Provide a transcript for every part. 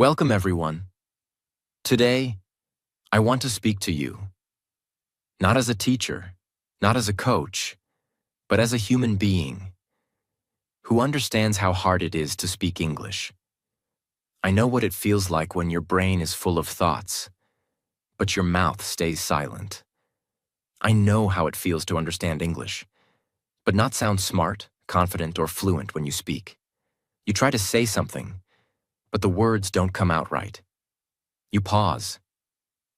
Welcome, everyone. Today, I want to speak to you, not as a teacher, not as a coach, but as a human being who understands how hard it is to speak English. I know what it feels like when your brain is full of thoughts, but your mouth stays silent. I know how it feels to understand English, but not sound smart, confident, or fluent when you speak. You try to say something, but the words don't come out right. You pause.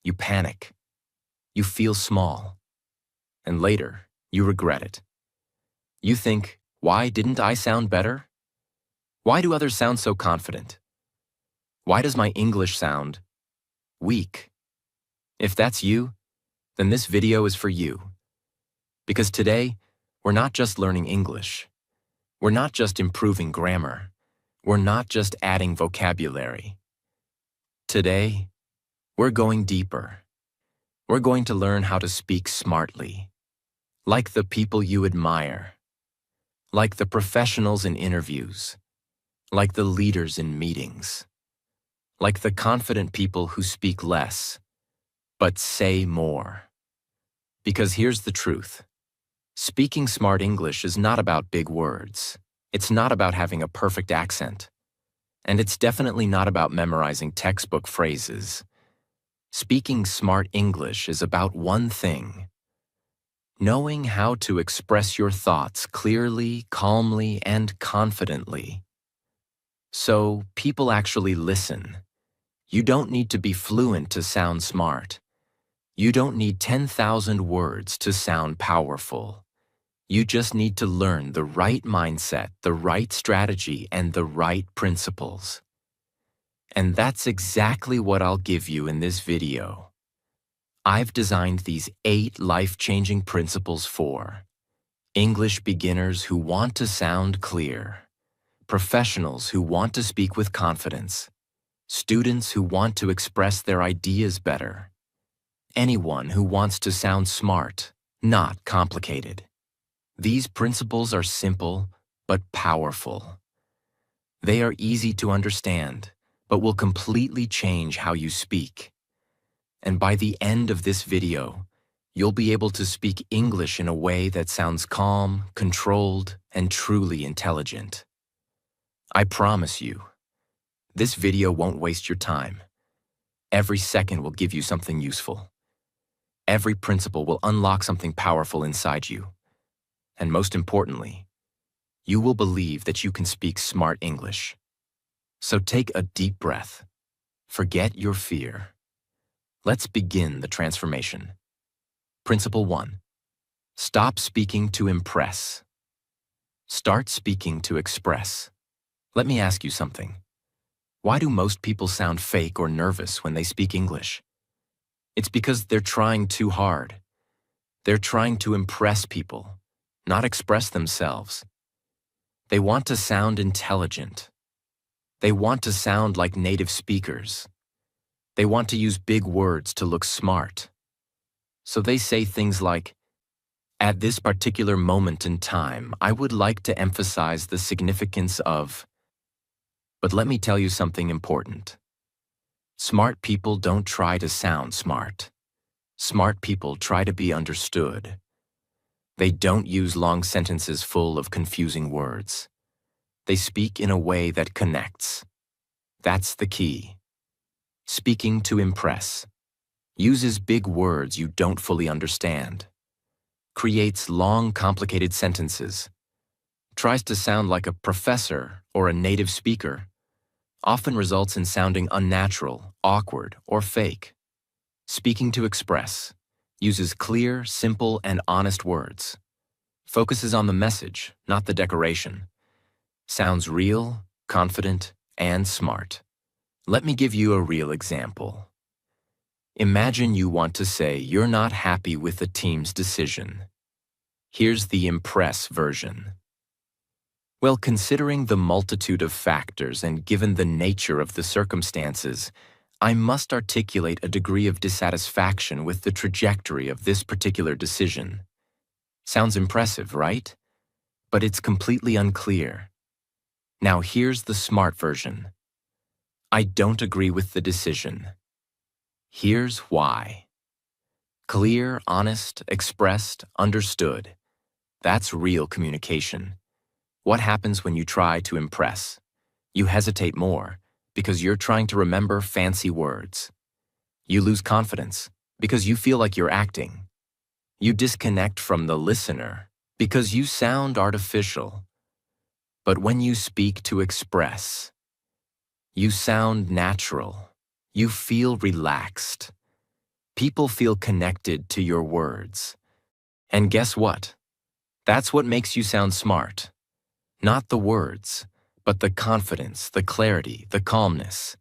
You panic. You feel small. And later, you regret it. You think, why didn't I sound better? Why do others sound so confident? Why does my English sound weak? If that's you, then this video is for you. Because today, we're not just learning English. We're not just improving grammar. We're not just adding vocabulary. Today, we're going deeper. We're going to learn how to speak smartly, like the people you admire, like the professionals in interviews, like the leaders in meetings, like the confident people who speak less, but say more. Because here's the truth. Speaking smart English is not about big words. It's not about having a perfect accent. And it's definitely not about memorizing textbook phrases. Speaking smart English is about one thing: knowing how to express your thoughts clearly, calmly, and confidently. So people actually listen. You don't need to be fluent to sound smart. You don't need 10,000 words to sound powerful. You just need to learn the right mindset, the right strategy, and the right principles. And that's exactly what I'll give you in this video. I've designed these 8 life-changing principles for English beginners who want to sound clear, professionals who want to speak with confidence, students who want to express their ideas better, anyone who wants to sound smart, not complicated. These principles are simple but powerful. They are easy to understand, but will completely change how you speak. And by the end of this video, you'll be able to speak English in a way that sounds calm, controlled, and truly intelligent. I promise you, this video won't waste your time. Every second will give you something useful. Every principle will unlock something powerful inside you. And most importantly, you will believe that you can speak smart English. So take a deep breath. Forget your fear. Let's begin the transformation. Principle 1. Stop speaking to impress. Start speaking to express. Let me ask you something. Why do most people sound fake or nervous when they speak English? It's because they're trying too hard. They're trying to impress people, not express themselves. They want to sound intelligent. They want to sound like native speakers. They want to use big words to look smart. So they say things like, "At this particular moment in time, I would like to emphasize the significance of..." But let me tell you something important. Smart people don't try to sound smart. Smart people try to be understood. They don't use long sentences full of confusing words. They speak in a way that connects. That's the key. Speaking to impress. Uses big words you don't fully understand. Creates long, complicated sentences. Tries to sound like a professor or a native speaker. Often results in sounding unnatural, awkward, or fake. Speaking to express. Uses clear, simple, and honest words. Focuses on the message, not the decoration. Sounds real, confident, and smart. Let me give you a real example. Imagine you want to say you're not happy with the team's decision. Here's the impress version. Well, considering the multitude of factors and given the nature of the circumstances, I must articulate a degree of dissatisfaction with the trajectory of this particular decision. Sounds impressive, right? But it's completely unclear. Now here's the smart version. I don't agree with the decision. Here's why. Clear, honest, expressed, understood. That's real communication. What happens when you try to impress? You hesitate more because you're trying to remember fancy words. You lose confidence because you feel like you're acting. You disconnect from the listener because you sound artificial. But when you speak to express, you sound natural. You feel relaxed. People feel connected to your words. And guess what? That's what makes you sound smart. Not the words, but the confidence, the clarity, the calmness.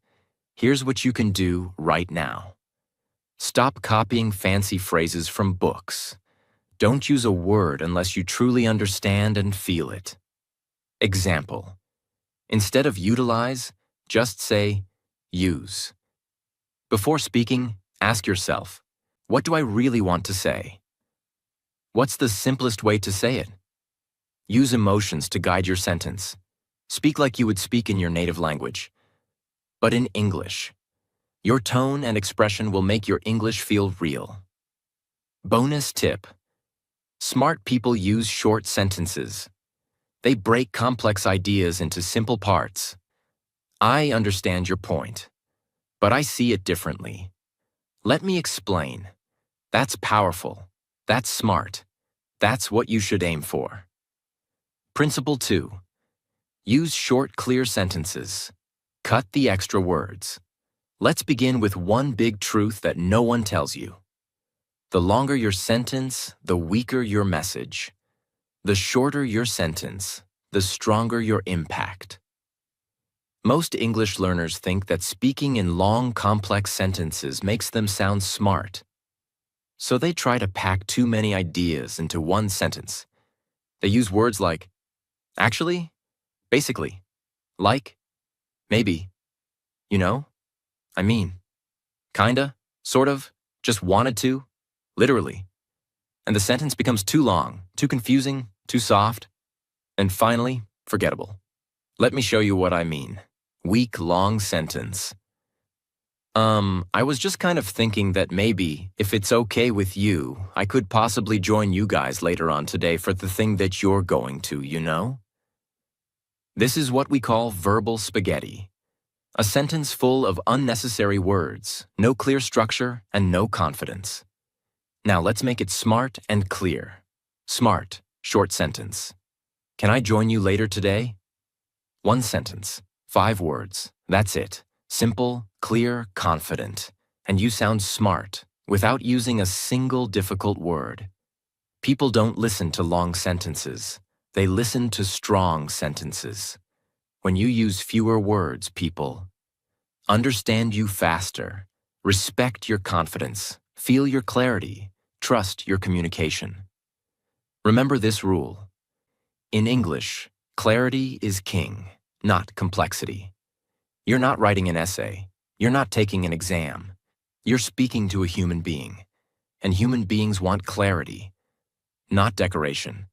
Here's what you can do right now. Stop copying fancy phrases from books. Don't use a word unless you truly understand and feel it. Example. Instead of utilize, just say use. Before speaking, ask yourself, what do I really want to say? What's the simplest way to say it? Use emotions to guide your sentence. Speak like you would speak in your native language, but in English. Your tone and expression will make your English feel real. Bonus tip. Smart people use short sentences. They break complex ideas into simple parts. I understand your point, but I see it differently. Let me explain. That's powerful. That's smart. That's what you should aim for. Principle 2. Use short, clear sentences. Cut the extra words. Let's begin with one big truth that no one tells you. The longer your sentence, the weaker your message. The shorter your sentence, the stronger your impact. Most English learners think that speaking in long, complex sentences makes them sound smart. So they try to pack too many ideas into one sentence. They use words like actually, basically, like, maybe, you know, I mean, kinda, sort of, just wanted to, literally. And the sentence becomes too long, too confusing, too soft, and finally, forgettable. Let me show you what I mean. Weak, long sentence. I was just kind of thinking that maybe, if it's okay with you, I could possibly join you guys later on today for the thing that you're going to, you know? This is what we call verbal spaghetti. A sentence full of unnecessary words, no clear structure, and no confidence. Now let's make it smart and clear. Smart, short sentence. Can I join you later today? One sentence, 5 words, that's it. Simple, clear, confident. And you sound smart, without using a single difficult word. People don't listen to long sentences. They listen to strong sentences. When you use fewer words, people understand you faster, respect your confidence, feel your clarity, trust your communication. Remember this rule. In English, clarity is king, not complexity. You're not writing an essay. You're not taking an exam. You're speaking to a human being, and human beings want clarity, not decoration.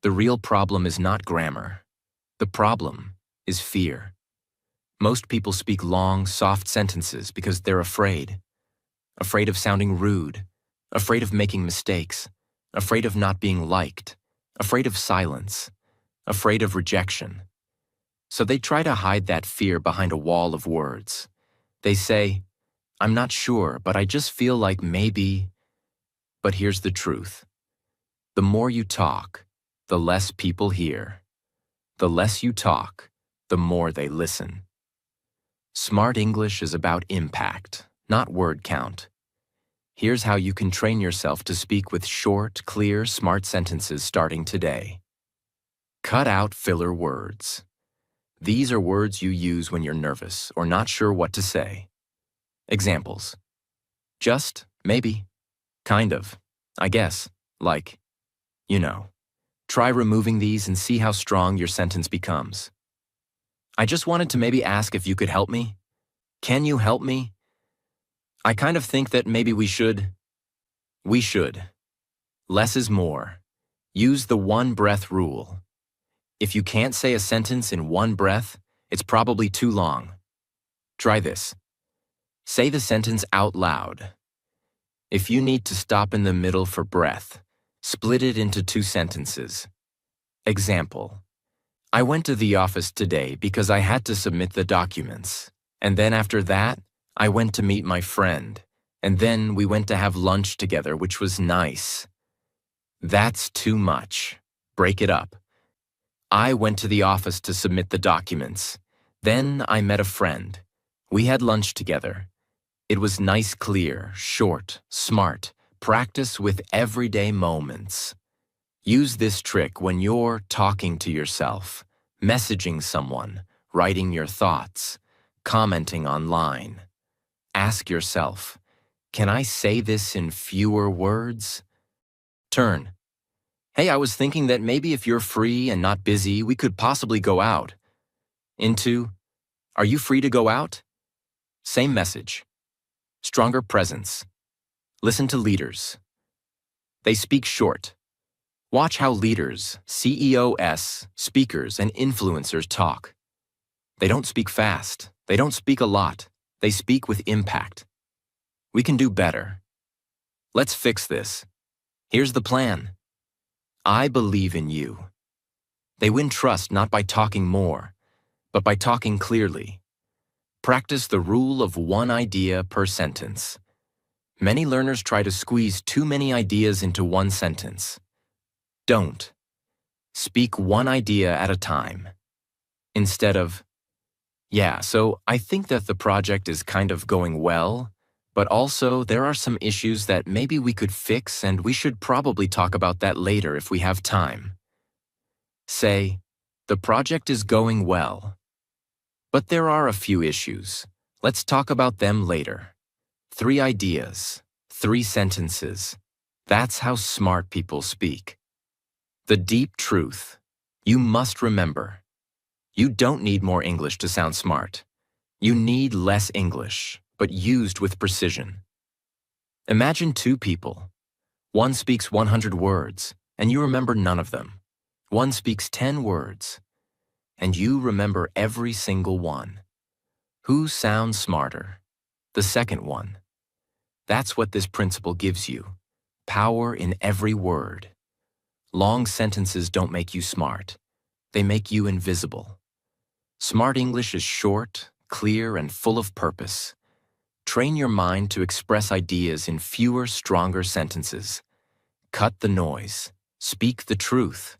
The real problem is not grammar. The problem is fear. Most people speak long, soft sentences because they're afraid. Afraid of sounding rude, afraid of making mistakes, afraid of not being liked, afraid of silence, afraid of rejection. So they try to hide that fear behind a wall of words. They say, I'm not sure, but I just feel like maybe. But here's the truth. The more you talk, the less people hear. The less you talk, the more they listen. Smart English is about impact, not word count. Here's how you can train yourself to speak with short, clear, smart sentences starting today. Cut out filler words. These are words you use when you're nervous or not sure what to say. Examples. Just, maybe, kind of, I guess, like, you know. Try removing these and see how strong your sentence becomes. I just wanted to maybe ask if you could help me. Can you help me? I kind of think that maybe we should. We should. Less is more. Use the one breath rule. If you can't say a sentence in one breath, it's probably too long. Try this. Say the sentence out loud. If you need to stop in the middle for breath, split it into 2 sentences. Example. I went to the office today because I had to submit the documents. And then after that, I went to meet my friend. And then we went to have lunch together, which was nice. That's too much. Break it up. I went to the office to submit the documents. Then I met a friend. We had lunch together. It was nice, clear, short, smart. Practice with everyday moments. Use this trick when you're talking to yourself, messaging someone, writing your thoughts, commenting online. Ask yourself, can I say this in fewer words? Turn. Hey, I was thinking that maybe if you're free and not busy, we could possibly go out. Into, are you free to go out? Same message. Stronger presence. Listen to leaders. They speak short. Watch how leaders, CEOs, speakers, and influencers talk. They don't speak fast. They don't speak a lot. They speak with impact. We can do better. Let's fix this. Here's the plan. I believe in you. They win trust not by talking more, but by talking clearly. Practice the rule of 1 idea per sentence. Many learners try to squeeze too many ideas into 1 sentence. Don't. Speak 1 idea at a time. Instead of, yeah, so I think that the project is kind of going well, but also there are some issues that maybe we could fix and we should probably talk about that later if we have time. Say, the project is going well, but there are a few issues. Let's talk about them later. 3 ideas, 3 sentences. That's how smart people speak. The deep truth. You must remember. You don't need more English to sound smart. You need less English, but used with precision. Imagine 2 people. One speaks 100 words, and you remember none of them. One speaks 10 words, and you remember every single one. Who sounds smarter? The second one. That's what this principle gives you. Power in every word. Long sentences don't make you smart. They make you invisible. Smart English is short, clear, and full of purpose. Train your mind to express ideas in fewer, stronger sentences. Cut the noise. Speak the truth.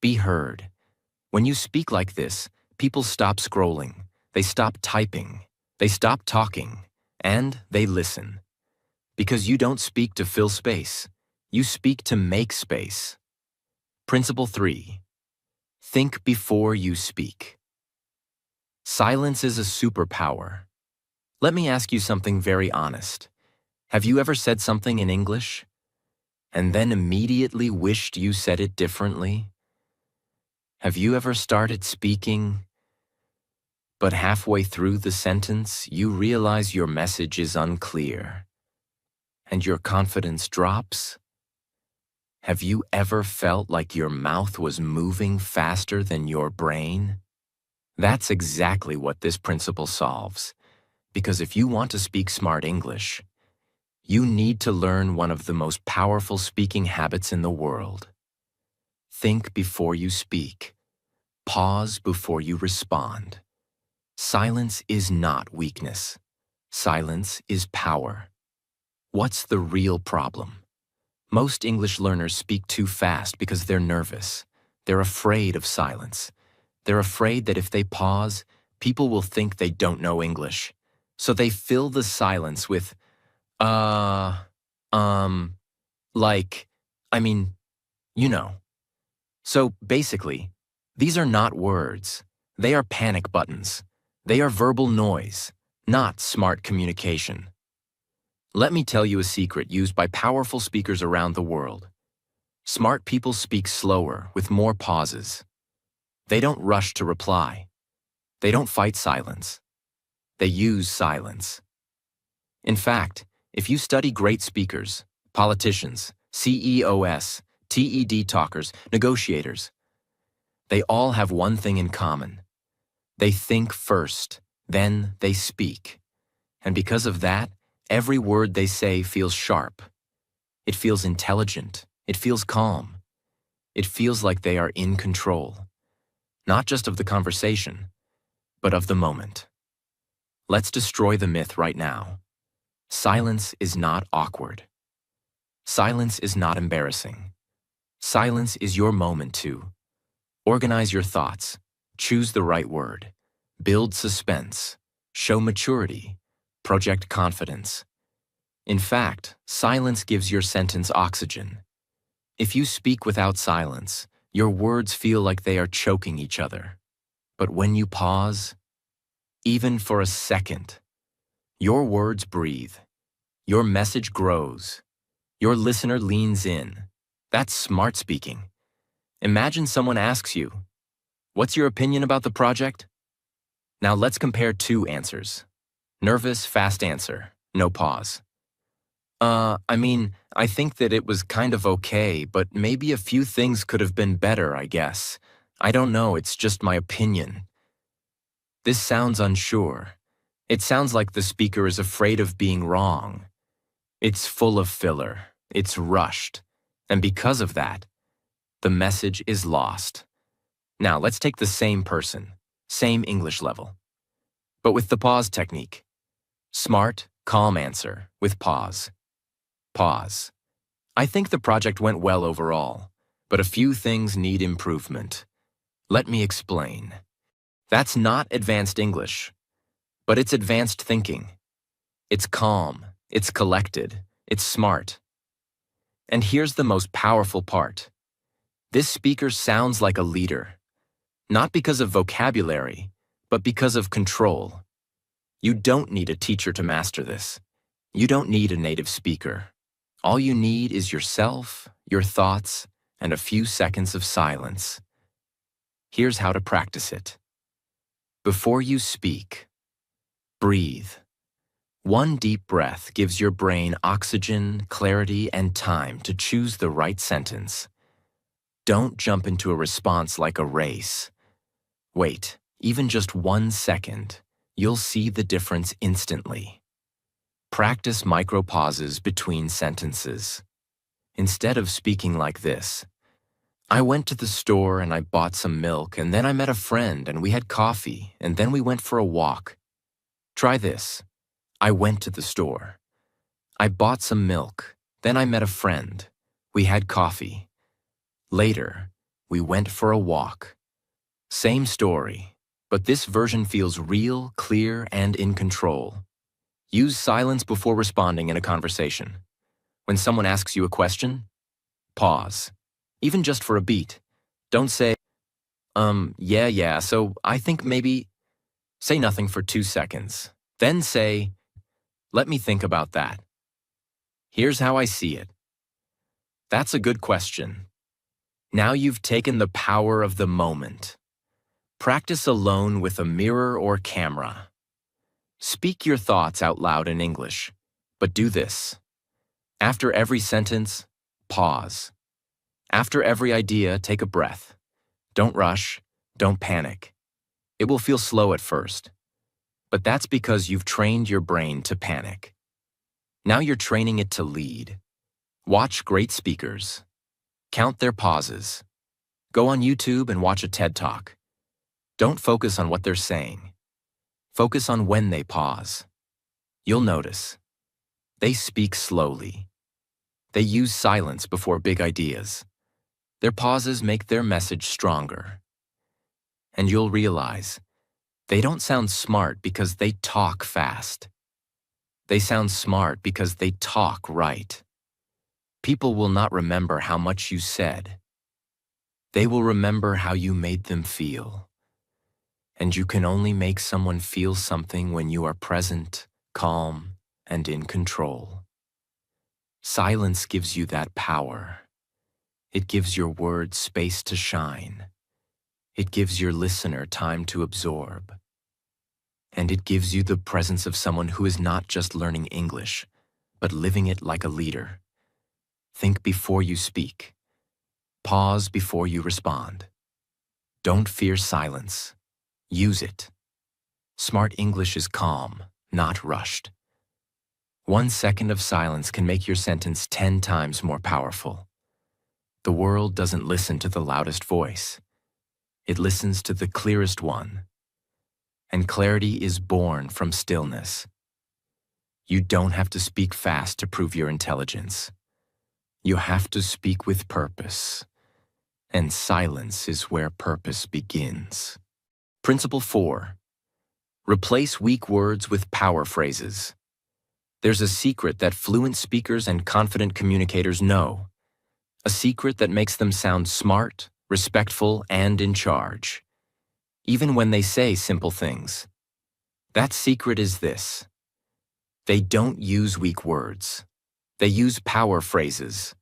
Be heard. When you speak like this, people stop scrolling. They stop typing. They stop talking. And they listen. Because you don't speak to fill space. You speak to make space. Principle 3. Think before you speak. Silence is a superpower. Let me ask you something very honest. Have you ever said something in English and then immediately wished you said it differently? Have you ever started speaking, but halfway through the sentence you realize your message is unclear and your confidence drops? Have you ever felt like your mouth was moving faster than your brain? That's exactly what this principle solves. Because if you want to speak smart English, you need to learn one of the most powerful speaking habits in the world. Think before you speak. Pause before you respond. Silence is not weakness. Silence is power. What's the real problem? Most English learners speak too fast because they're nervous. They're afraid of silence. They're afraid that if they pause, people will think they don't know English. So they fill the silence with, like, you know. So basically, these are not words. They are panic buttons. They are verbal noise, not smart communication. Let me tell you a secret used by powerful speakers around the world. Smart people speak slower, with more pauses. They don't rush to reply. They don't fight silence. They use silence. In fact, if you study great speakers, politicians, CEOs, TED talkers, negotiators, they all have one thing in common. They think first. Then they speak. And because of that, every word they say feels sharp. It feels intelligent. It feels calm. It feels like they are in control, not just of the conversation, but of the moment. Let's destroy the myth right now. Silence is not awkward. Silence is not embarrassing. Silence is your moment to organize your thoughts, choose the right word, build suspense, show maturity, project confidence. In fact, silence gives your sentence oxygen. If you speak without silence, your words feel like they are choking each other. But when you pause, even for a second, your words breathe. Your message grows. Your listener leans in. That's smart speaking. Imagine someone asks you, "What's your opinion about the project?" Now let's compare two answers. Nervous, fast answer, no pause. I think that it was kind of okay, but maybe a few things could have been better, I guess. I don't know, it's just my opinion. This sounds unsure. It sounds like the speaker is afraid of being wrong. It's full of filler. It's rushed. And because of that, the message is lost. Now let's take the same person, same English level, but with the pause technique. Smart, calm answer with pause. Pause. I think the project went well overall, but a few things need improvement. Let me explain. That's not advanced English, but it's advanced thinking. It's calm, it's collected, it's smart. And here's the most powerful part. This speaker sounds like a leader, not because of vocabulary, but because of control. You don't need a teacher to master this. You don't need a native speaker. All you need is yourself, your thoughts, and a few seconds of silence. Here's how to practice it. Before you speak, breathe. One deep breath gives your brain oxygen, clarity, and time to choose the right sentence. Don't jump into a response like a race. Wait, even just 1 second. You'll see the difference instantly. Practice micro pauses between sentences. Instead of speaking like this, "I went to the store and I bought some milk, and then I met a friend and we had coffee, and then we went for a walk." Try this. I went to the store. I bought some milk. Then I met a friend. We had coffee. Later, we went for a walk. Same story, but this version feels real, clear, and in control. Use silence before responding in a conversation. When someone asks you a question, pause, even just for a beat. Don't say, yeah, so I think maybe. Say nothing for 2 seconds. Then say, "Let me think about that. Here's how I see it." That's a good question. Now you've taken the power of the moment. Practice alone with a mirror or camera. Speak your thoughts out loud in English, but do this. After every sentence, pause. After every idea, take a breath. Don't rush, don't panic. It will feel slow at first, but that's because you've trained your brain to panic. Now you're training it to lead. Watch great speakers. Count their pauses. Go on YouTube and watch a TED Talk. Don't focus on what they're saying. Focus on when they pause. You'll notice. They speak slowly. They use silence before big ideas. Their pauses make their message stronger. And you'll realize they don't sound smart because they talk fast. They sound smart because they talk right. People will not remember how much you said. They will remember how you made them feel. And you can only make someone feel something when you are present, calm, and in control. Silence gives you that power. It gives your words space to shine. It gives your listener time to absorb. And it gives you the presence of someone who is not just learning English, but living it like a leader. Think before you speak. Pause before you respond. Don't fear silence. Use it. Smart English is calm, not rushed. 1 second of silence can make your sentence 10 times more powerful. The world doesn't listen to the loudest voice. It listens to the clearest one. And clarity is born from stillness. You don't have to speak fast to prove your intelligence. You have to speak with purpose. And silence is where purpose begins. Principle 4. Replace weak words with power phrases. There's a secret that fluent speakers and confident communicators know. A secret that makes them sound smart, respectful, and in charge, even when they say simple things. That secret is this: they don't use weak words. They use power phrases.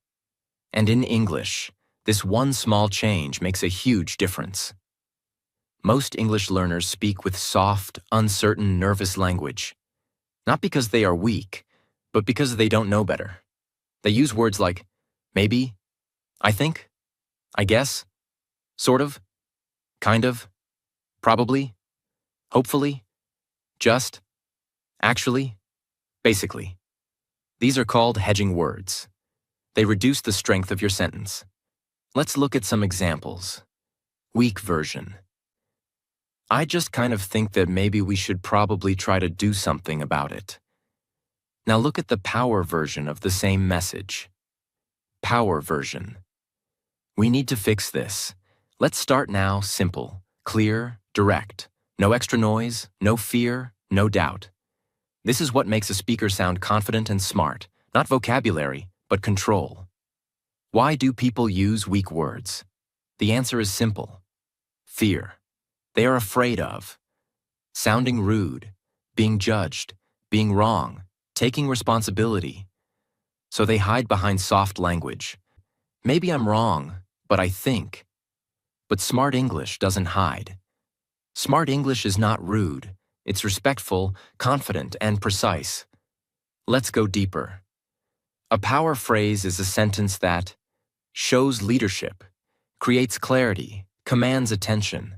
And in English, this one small change makes a huge difference. Most English learners speak with soft, uncertain, nervous language. Not because they are weak, but because they don't know better. They use words like maybe, I think, I guess, sort of, kind of, probably, hopefully, just, actually, basically. These are called hedging words. They reduce the strength of your sentence. Let's look at some examples. Weak version. I just kind of think that maybe we should probably try to do something about it. Now look at the power version of the same message. Power version. We need to fix this. Let's start now simple, clear, direct. No extra noise, no fear, no doubt. This is what makes a speaker sound confident and smart, not vocabulary, but control. Why do people use weak words? The answer is simple. Fear. They are afraid of sounding rude, being judged, being wrong, taking responsibility. So they hide behind soft language. Maybe I'm wrong, but I think. But smart English doesn't hide. Smart English is not rude. It's respectful, confident, and precise. Let's go deeper. A power phrase is a sentence that shows leadership, creates clarity, commands attention,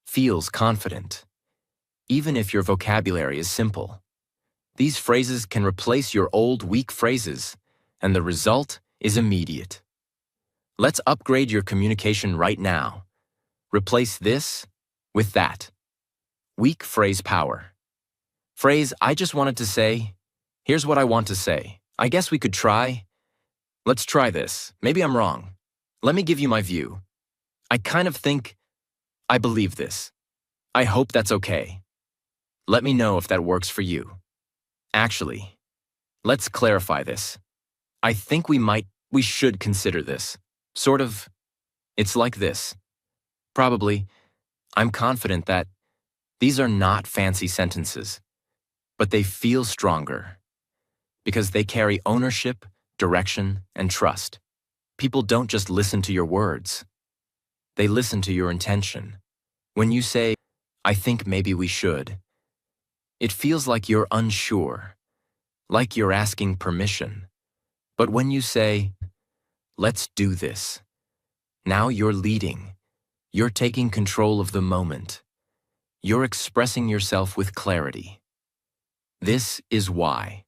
feels confident, even if your vocabulary is simple. These phrases can replace your old weak phrases, and the result is immediate. Let's upgrade your communication right now. Replace this with that. Weak phrase power. Phrase, I just wanted to say, here's what I want to say. I guess we could try. Let's try this. Maybe I'm wrong. Let me give you my view. I kind of think I believe this. I hope that's okay. Let me know if that works for you. Actually, let's clarify this. I think we should consider this. Sort of, it's like this. Probably, I'm confident that these are not fancy sentences, but they feel stronger because they carry ownership, direction, and trust. People don't just listen to your words. They listen to your intention. When you say, I think maybe we should, it feels like you're unsure, like you're asking permission. But when you say, let's do this, now you're leading. You're taking control of the moment. You're expressing yourself with clarity. This is why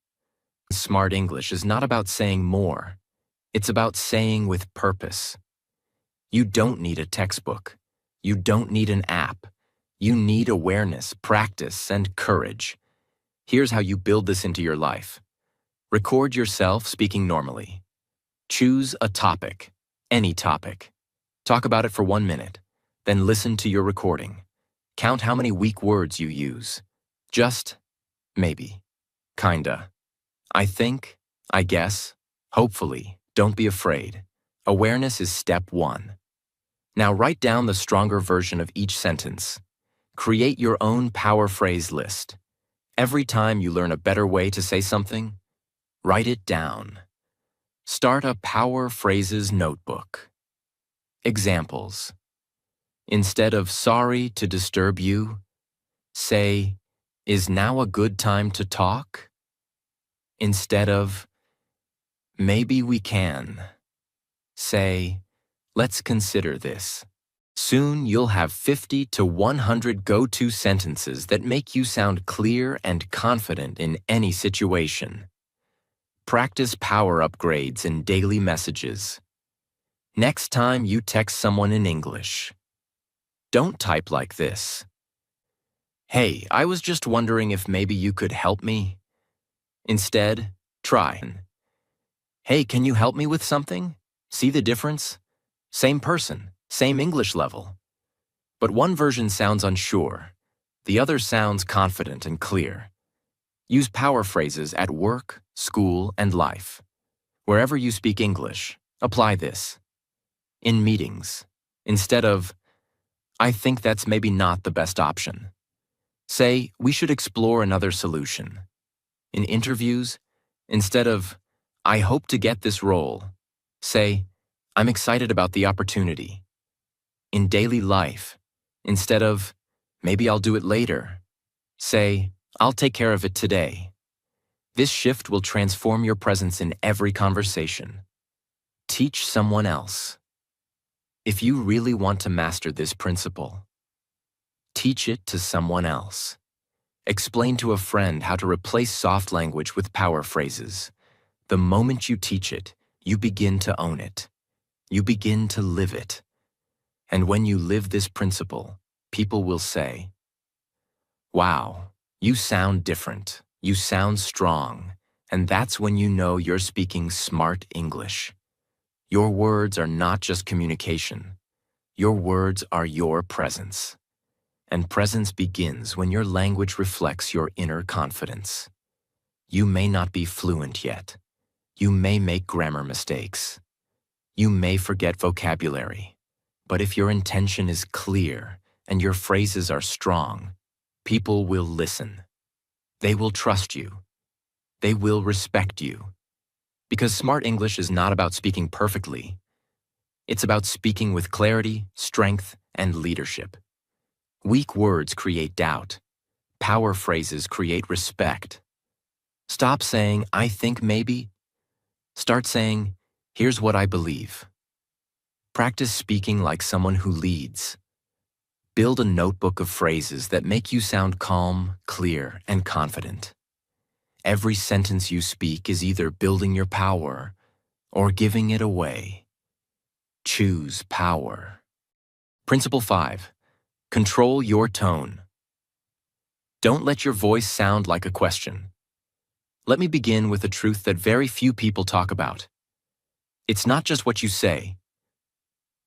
smart English is not about saying more. It's about saying with purpose. You don't need a textbook. You don't need an app. You need awareness, practice, and courage. Here's how you build this into your life. Record yourself speaking normally. Choose a topic, any topic. Talk about it for 1 minute. Then listen to your recording. Count how many weak words you use. Just, maybe, kinda, I think, I guess, hopefully. Don't be afraid. Awareness is step 1. Now write down the stronger version of each sentence. Create your own power phrase list. Every time you learn a better way to say something, write it down. Start a power phrases notebook. Examples. Instead of sorry to disturb you, say, is now a good time to talk? Instead of, maybe we can, say, let's consider this. Soon you'll have 50 to 100 go-to sentences that make you sound clear and confident in any situation. Practice power upgrades in daily messages. Next time you text someone in English, don't type like this. "Hey, I was just wondering if maybe you could help me." Instead, try, "Hey, can you help me with something?" See the difference? Same person, same English level. But one version sounds unsure. The other sounds confident and clear. Use power phrases at work, school, and life. Wherever you speak English, apply this. In meetings, instead of, "I think that's maybe not the best option," say, "We should explore another solution." In interviews, instead of, "I hope to get this role," say, "I'm excited about the opportunity." In daily life, instead of, "Maybe I'll do it later," say, "I'll take care of it today." This shift will transform your presence in every conversation. Teach someone else. If you really want to master this principle, teach it to someone else. Explain to a friend how to replace soft language with power phrases. The moment you teach it, you begin to own it. You begin to live it. And when you live this principle, people will say, "Wow, you sound different. You sound strong." And that's when you know you're speaking smart English. Your words are not just communication. Your words are your presence. And presence begins when your language reflects your inner confidence. You may not be fluent yet. You may make grammar mistakes. You may forget vocabulary. But if your intention is clear and your phrases are strong, people will listen. They will trust you. They will respect you. Because smart English is not about speaking perfectly. It's about speaking with clarity, strength, and leadership. Weak words create doubt. Power phrases create respect. Stop saying, "I think maybe." Start saying, "Here's what I believe." Practice speaking like someone who leads. Build a notebook of phrases that make you sound calm, clear, and confident. Every sentence you speak is either building your power or giving it away. Choose power. Principle 5. Control your tone. Don't let your voice sound like a question. Let me begin with a truth that very few people talk about. It's not just what you say.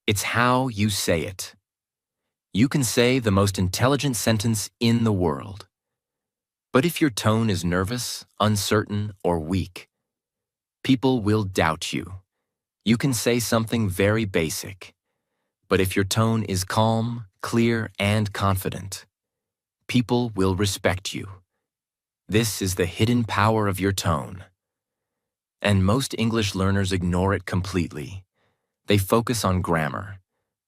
It's how you say it. You can say the most intelligent sentence in the world. But if your tone is nervous, uncertain, or weak, people will doubt you. You can say something very basic. But if your tone is calm, clear, and confident, people will respect you. This is the hidden power of your tone. And most English learners ignore it completely. They focus on grammar.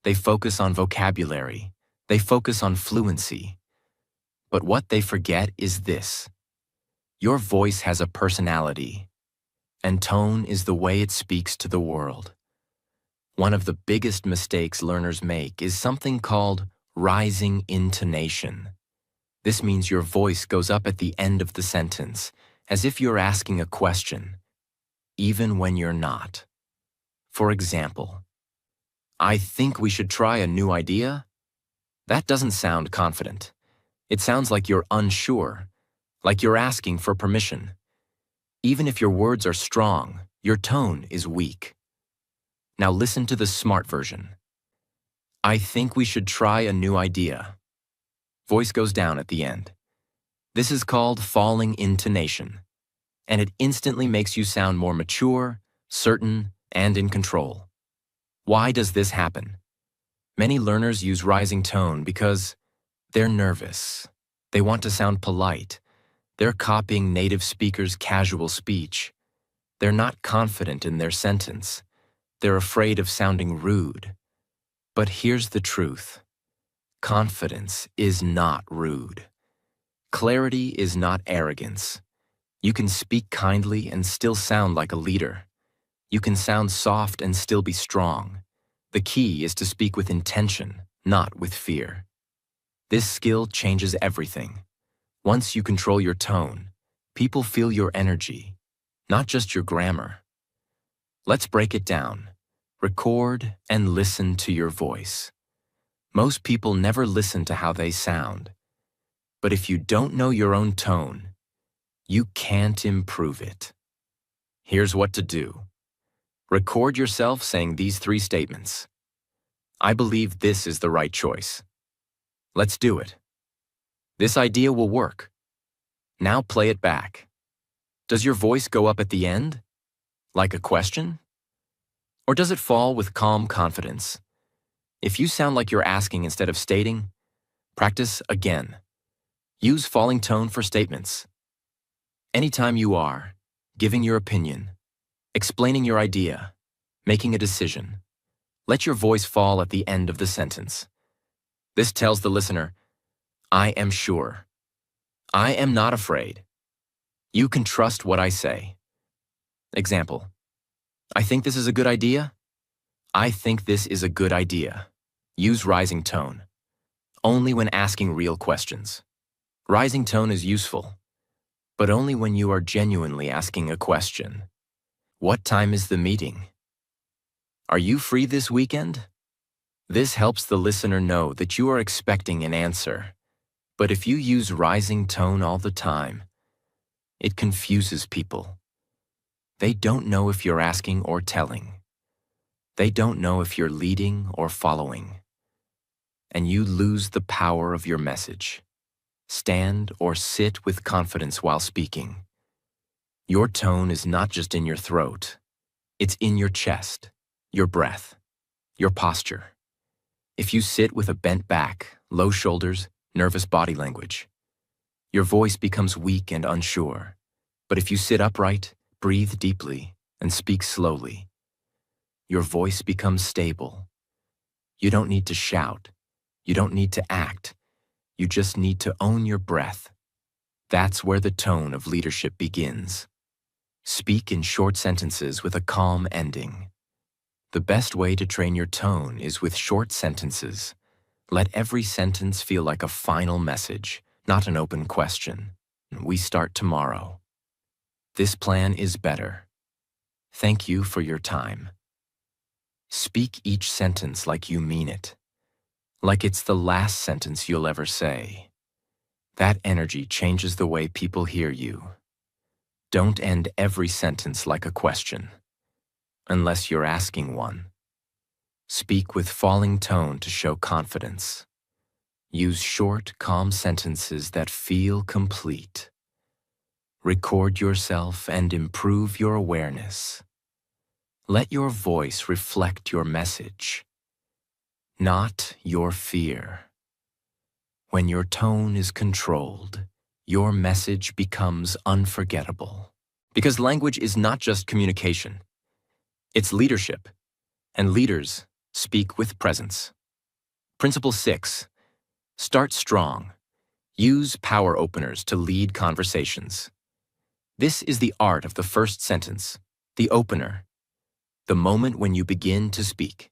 They focus on vocabulary. They focus on fluency. But what they forget is this. Your voice has a personality, and tone is the way it speaks to the world. One of the biggest mistakes learners make is something called rising intonation. This means your voice goes up at the end of the sentence, as if you're asking a question, even when you're not. For example, "I think we should try a new idea." That doesn't sound confident. It sounds like you're unsure, like you're asking for permission. Even if your words are strong, your tone is weak. Now listen to the smart version. "I think we should try a new idea." Voice goes down at the end. This is called falling intonation, and it instantly makes you sound more mature, certain, and in control. Why does this happen? Many learners use rising tone because they're nervous. They want to sound polite. They're copying native speakers' casual speech. They're not confident in their sentence. They're afraid of sounding rude. But here's the truth. Confidence is not rude. Clarity is not arrogance. You can speak kindly and still sound like a leader. You can sound soft and still be strong. The key is to speak with intention, not with fear. This skill changes everything. Once you control your tone, people feel your energy, not just your grammar. Let's break it down. Record and listen to your voice. Most people never listen to how they sound. But if you don't know your own tone, you can't improve it. Here's what to do. Record yourself saying these 3 statements. I believe this is the right choice. Let's do it. This idea will work. Now play it back. Does your voice go up at the end? Like a question? Or does it fall with calm confidence? If you sound like you're asking instead of stating, practice again. Use falling tone for statements. Anytime you are giving your opinion, explaining your idea, making a decision, let your voice fall at the end of the sentence. This tells the listener, I am sure. I am not afraid. You can trust what I say. Example, I think this is a good idea. I think this is a good idea. Use rising tone. Only when asking real questions. Rising tone is useful, but only when you are genuinely asking a question. What time is the meeting? Are you free this weekend? This helps the listener know that you are expecting an answer. But if you use rising tone all the time, it confuses people. They don't know if you're asking or telling. They don't know if you're leading or following. And you lose the power of your message. Stand or sit with confidence while speaking. Your tone is not just in your throat. It's in your chest, your breath, your posture. If you sit with a bent back, low shoulders, nervous body language, your voice becomes weak and unsure. But if you sit upright, breathe deeply, and speak slowly, your voice becomes stable. You don't need to shout. You don't need to act. You just need to own your breath. That's where the tone of leadership begins. Speak in short sentences with a calm ending. The best way to train your tone is with short sentences. Let every sentence feel like a final message, not an open question. We start tomorrow. This plan is better. Thank you for your time. Speak each sentence like you mean it, like it's the last sentence you'll ever say. That energy changes the way people hear you. Don't end every sentence like a question, unless you're asking one. Speak with falling tone to show confidence. Use short, calm sentences that feel complete. Record yourself and improve your awareness. Let your voice reflect your message, not your fear. When your tone is controlled, your message becomes unforgettable. Because language is not just communication. It's leadership, and leaders speak with presence. Principle 6. Start strong. Use power openers to lead conversations. This is the art of the first sentence, the opener, the moment when you begin to speak.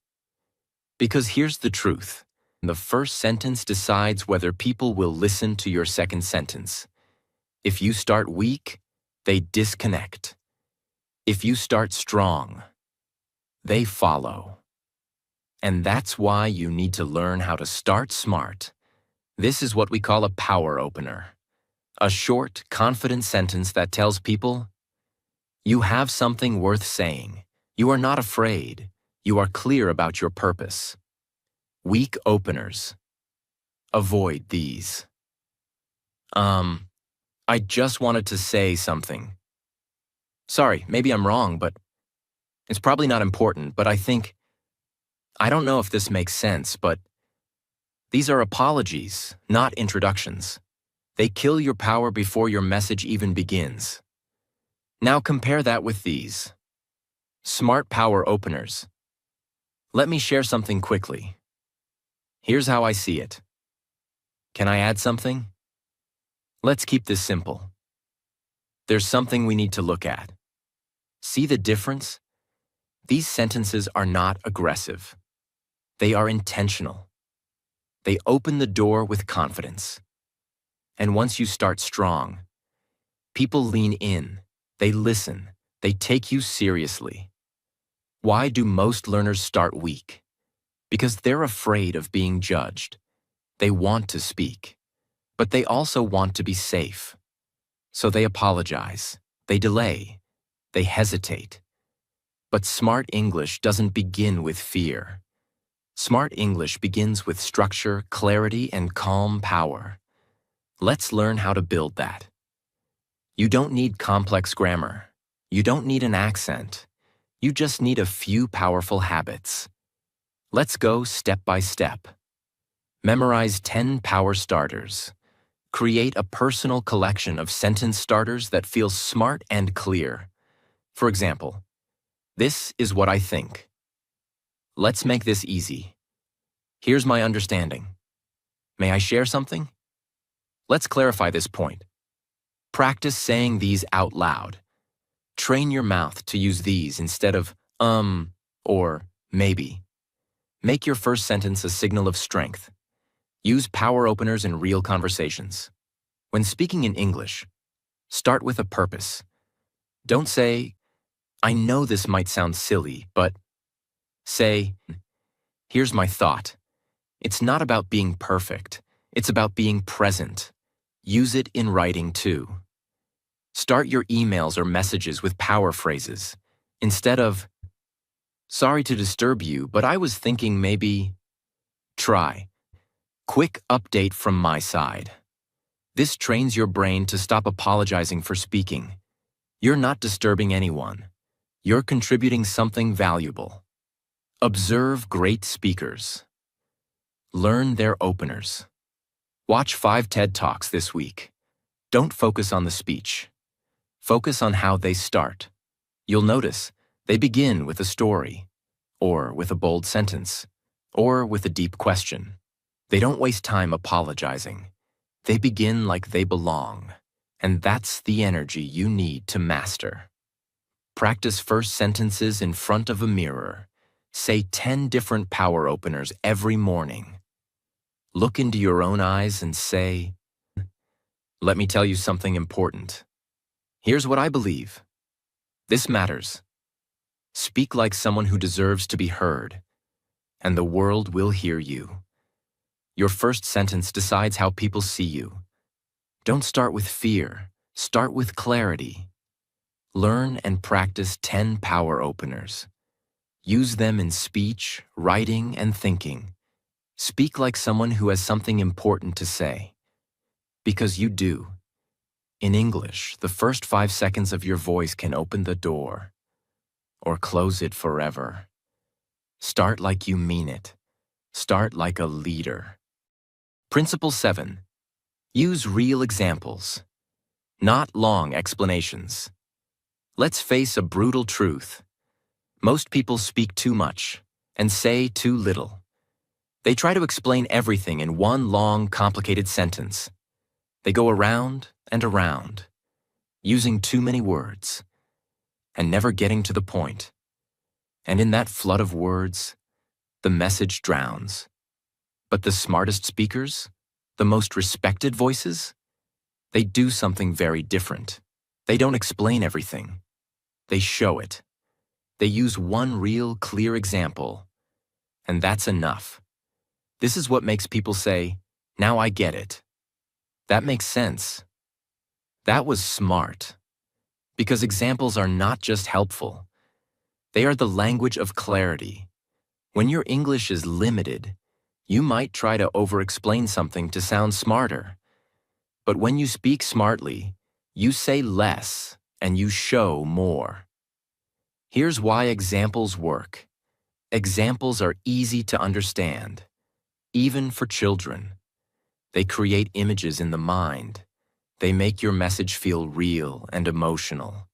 Because here's the truth. The first sentence decides whether people will listen to your second sentence. If you start weak, they disconnect. If you start strong, they follow. And that's why you need to learn how to start smart. This is what we call a power opener. A short, confident sentence that tells people, you have something worth saying. You are not afraid. You are clear about your purpose. Weak openers. Avoid these. I just wanted to say something. Sorry, maybe I'm wrong, but it's probably not important, but I don't know if this makes sense, but these are apologies, not introductions. They kill your power before your message even begins. Now compare that with these. Smart power openers. Let me share something quickly. Here's how I see it. Can I add something? Let's keep this simple. There's something we need to look at. See the difference? These sentences are not aggressive. They are intentional. They open the door with confidence. And once you start strong, people lean in, they listen, they take you seriously. Why do most learners start weak? Because they're afraid of being judged. They want to speak, but they also want to be safe. So they apologize, they delay, they hesitate. But smart English doesn't begin with fear. Smart English begins with structure, clarity, and calm power. Let's learn how to build that. You don't need complex grammar. You don't need an accent. You just need a few powerful habits. Let's go step by step. Memorize 10 power starters. Create a personal collection of sentence starters that feel smart and clear. For example, this is what I think. Let's make this easy. Here's my understanding. May I share something? Let's clarify this point. Practice saying these out loud. Train your mouth to use these instead of or maybe. Make your first sentence a signal of strength. Use power openers in real conversations. When speaking in English, start with a purpose. Don't say, I know this might sound silly, but say, here's my thought. It's not about being perfect. It's about being present. Use it in writing too. Start your emails or messages with power phrases. Instead of, sorry to disturb you, but I was thinking maybe, try. Quick update from my side. This trains your brain to stop apologizing for speaking. You're not disturbing anyone. You're contributing something valuable. Observe great speakers. Learn their openers. Watch 5 TED Talks this week. Don't focus on the speech. Focus on how they start. You'll notice they begin with a story, or with a bold sentence, or with a deep question. They don't waste time apologizing. They begin like they belong, and that's the energy you need to master. Practice first sentences in front of a mirror. Say 10 different power openers every morning. Look into your own eyes and say, let me tell you something important. Here's what I believe. This matters. Speak like someone who deserves to be heard, and the world will hear you. Your first sentence decides how people see you. Don't start with fear. Start with clarity. Learn and practice 10 power openers. Use them in speech, writing, and thinking. Speak like someone who has something important to say. Because you do. In English, the first 5 seconds of your voice can open the door, or close it forever. Start like you mean it. Start like a leader. Principle 7. Use real examples, not long explanations. Let's face a brutal truth. Most people speak too much and say too little. They try to explain everything in one long, complicated sentence. They go around and around, using too many words, and never getting to the point. And in that flood of words, the message drowns. But the smartest speakers, the most respected voices, they do something very different. They don't explain everything. They show it. They use one real, clear example, and that's enough. This is what makes people say, now I get it. That makes sense. That was smart. Because examples are not just helpful. They are the language of clarity. When your English is limited, you might try to over-explain something to sound smarter. But when you speak smartly, you say less and you show more. Here's why examples work. Examples are easy to understand, even for children. They create images in the mind. They make your message feel real and emotional.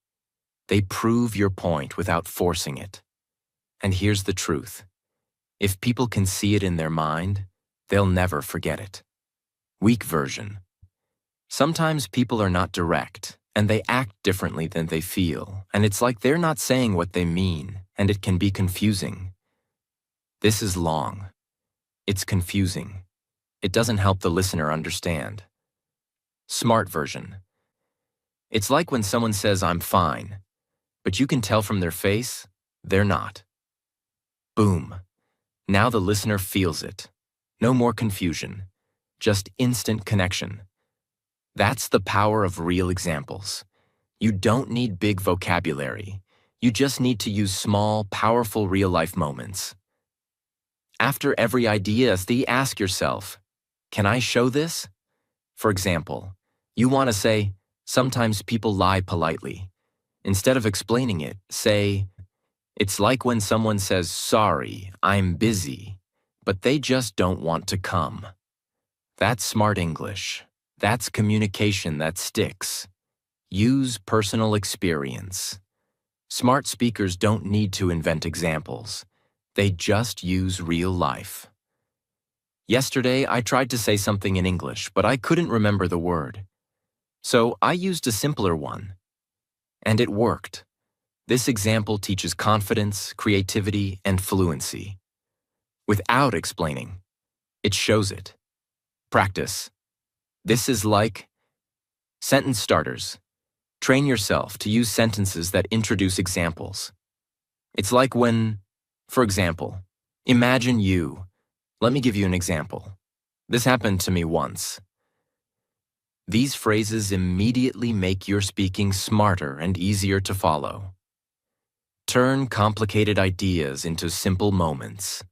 They prove your point without forcing it. And here's the truth. If people can see it in their mind, they'll never forget it. Weak version. Sometimes people are not direct, and they act differently than they feel, and it's like they're not saying what they mean, and it can be confusing. This is long. It's confusing. it doesn't help the listener understand. Smart version. It's like when someone says, "I'm fine," but you can tell from their face, they're not. Boom. Now the listener feels it. No more confusion. Just instant connection. That's the power of real examples. You don't need big vocabulary. You just need to use small, powerful real-life moments. After every idea, ask yourself, can I show this? For example, you want to say, sometimes people lie politely. Instead of explaining it, say, it's like when someone says, sorry, I'm busy, but they just don't want to come. That's smart English. That's communication that sticks. Use personal experience. Smart speakers don't need to invent examples. They just use real life. Yesterday, I tried to say something in English, but I couldn't remember the word. So I used a simpler one. And it worked. This example teaches confidence, creativity, and fluency. Without explaining, it shows it. Practice. This is like sentence starters. Train yourself to use sentences that introduce examples. It's like when, for example, imagine you. Let me give you an example. This happened to me once. These phrases immediately make your speaking smarter and easier to follow. Turn complicated ideas into simple moments.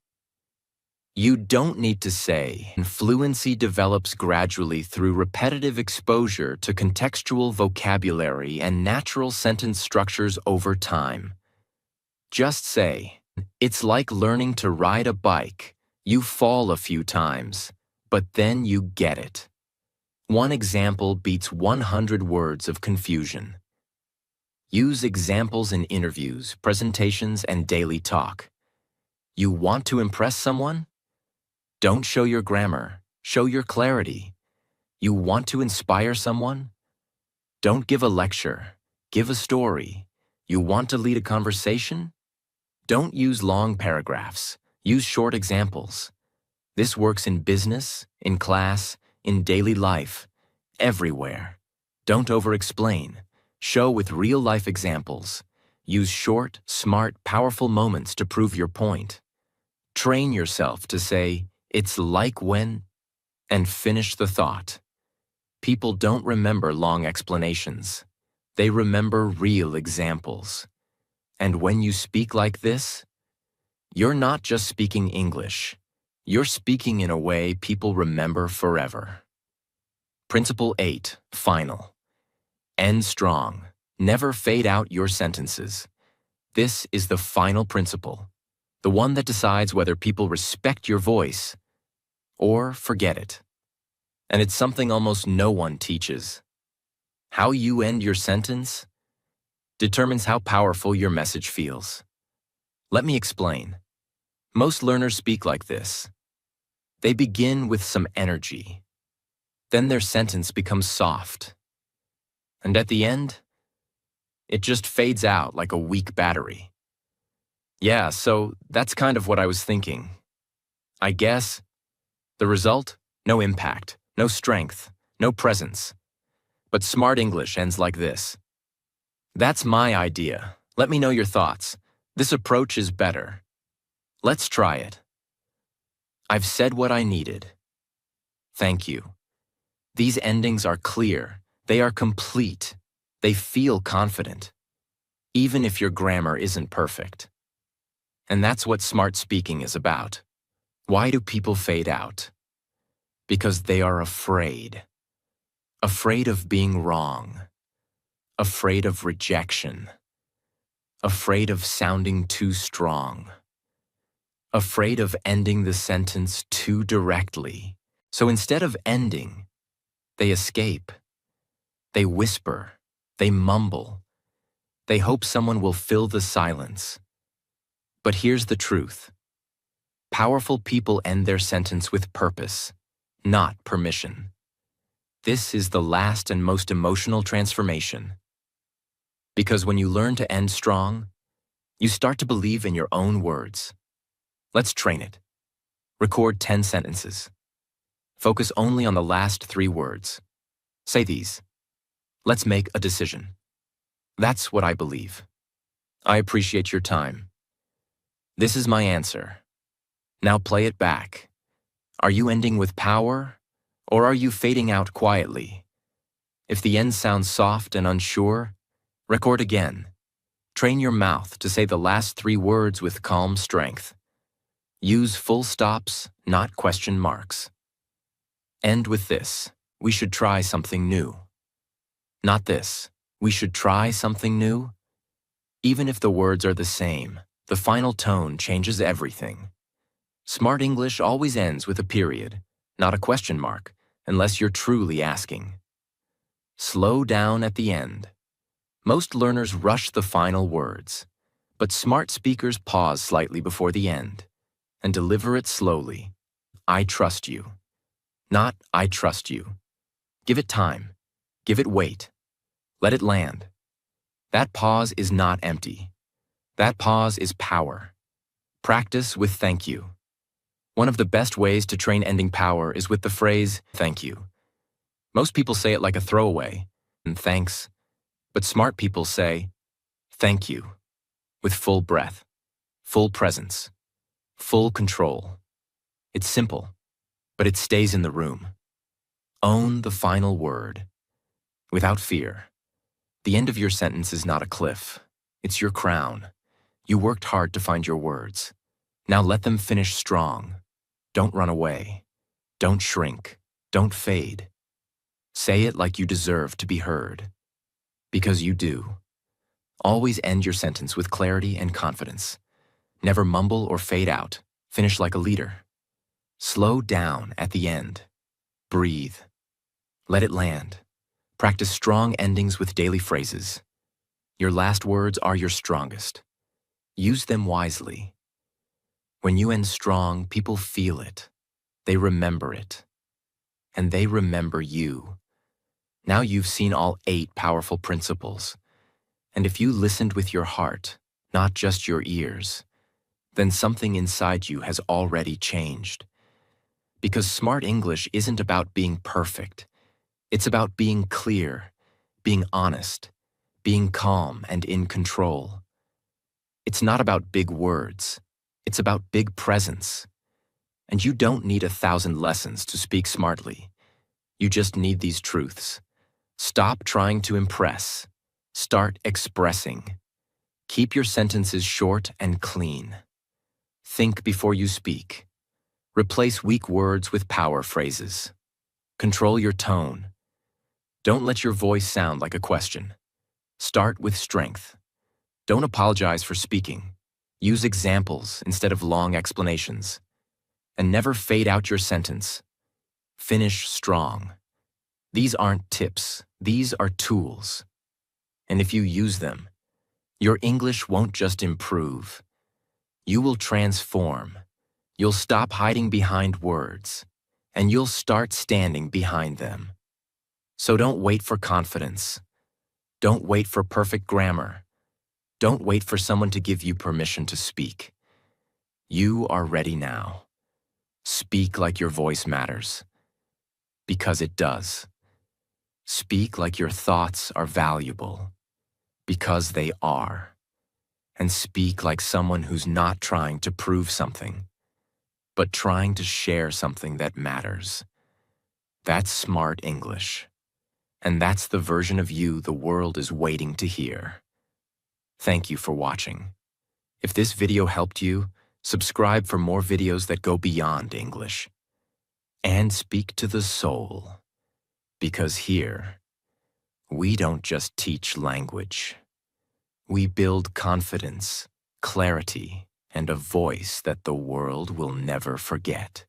You don't need to say, and fluency develops gradually through repetitive exposure to contextual vocabulary and natural sentence structures over time. Just say, it's like learning to ride a bike. You fall a few times, but then you get it. One example beats 100 words of confusion. Use examples in interviews, presentations, and daily talk. You want to impress someone? Don't show your grammar, show your clarity. You want to inspire someone? Don't give a lecture, give a story. You want to lead a conversation? Don't use long paragraphs, use short examples. This works in business, in class, in daily life, everywhere. Don't over-explain. Show with real-life examples. Use short, smart, powerful moments to prove your point. Train yourself to say, it's like when, and finish the thought. People don't remember long explanations. They remember real examples. And when you speak like this, you're not just speaking English. You're speaking in a way people remember forever. Principle 8, final. End strong. Never fade out your sentences. This is the final principle, the one that decides whether people respect your voice or forget it. And it's something almost no one teaches. How you end your sentence determines how powerful your message feels. Let me explain. Most learners speak like this. They begin with some energy. Then their sentence becomes soft. And at the end, it just fades out like a weak battery. Yeah, so that's kind of what I was thinking. I guess the result? No impact, no strength, no presence. But smart English ends like this. That's my idea. Let me know your thoughts. This approach is better. Let's try it. I've said what I needed. Thank you. These endings are clear. They are complete. They feel confident, even if your grammar isn't perfect. And that's what smart speaking is about. Why do people fade out? Because they are afraid. Afraid of being wrong. Afraid of rejection. Afraid of sounding too strong. Afraid of ending the sentence too directly. So instead of ending, they escape. They whisper. They mumble. They hope someone will fill the silence. But here's the truth. Powerful people end their sentence with purpose, not permission. This is the last and most emotional transformation. Because when you learn to end strong, you start to believe in your own words. Let's train it. Record 10 sentences. Focus only on the last 3 words. Say these. Let's make a decision. That's what I believe. I appreciate your time. This is my answer. Now play it back. Are you ending with power, or are you fading out quietly? If the end sounds soft and unsure, record again. Train your mouth to say the last 3 words with calm strength. Use full stops, not question marks. End with this. We should try something new. Not this. We should try something new. Even if the words are the same, the final tone changes everything. Smart English always ends with a period, not a question mark, unless you're truly asking. Slow down at the end. Most learners rush the final words, but smart speakers pause slightly before the end and deliver it slowly. I trust you. Not I trust you. Give it time. Give it weight. Let it land. That pause is not empty. That pause is power. Practice with thank you. One of the best ways to train ending power is with the phrase, thank you. Most people say it like a throwaway, and thanks, but smart people say, thank you, with full breath, full presence, full control. It's simple, but it stays in the room. Own the final word, without fear. The end of your sentence is not a cliff. It's your crown. You worked hard to find your words. Now let them finish strong. Don't run away. Don't shrink. Don't fade. Say it like you deserve to be heard. Because you do. Always end your sentence with clarity and confidence. Never mumble or fade out. Finish like a leader. Slow down at the end. Breathe. Let it land. Practice strong endings with daily phrases. Your last words are your strongest. Use them wisely. When you end strong, people feel it. They remember it. And they remember you. Now you've seen all 8 powerful principles. And if you listened with your heart, not just your ears, then something inside you has already changed. Because smart English isn't about being perfect. It's about being clear, being honest, being calm and in control. It's not about big words. It's about big presence. And you don't need 1,000 lessons to speak smartly. You just need these truths. Stop trying to impress. Start expressing. Keep your sentences short and clean. Think before you speak. Replace weak words with power phrases. Control your tone. Don't let your voice sound like a question. Start with strength. Don't apologize for speaking. Use examples instead of long explanations. And never fade out your sentence. Finish strong. These aren't tips. These are tools. And if you use them, your English won't just improve. You will transform. You'll stop hiding behind words, and you'll start standing behind them. So don't wait for confidence. Don't wait for perfect grammar. Don't wait for someone to give you permission to speak. You are ready now. Speak like your voice matters. Because it does. Speak like your thoughts are valuable. Because they are. And speak like someone who's not trying to prove something, but trying to share something that matters. That's smart English. And that's the version of you the world is waiting to hear. Thank you for watching. If this video helped you, subscribe for more videos that go beyond English. And speak to the soul. Because here, we don't just teach language. We build confidence, clarity, and a voice that the world will never forget.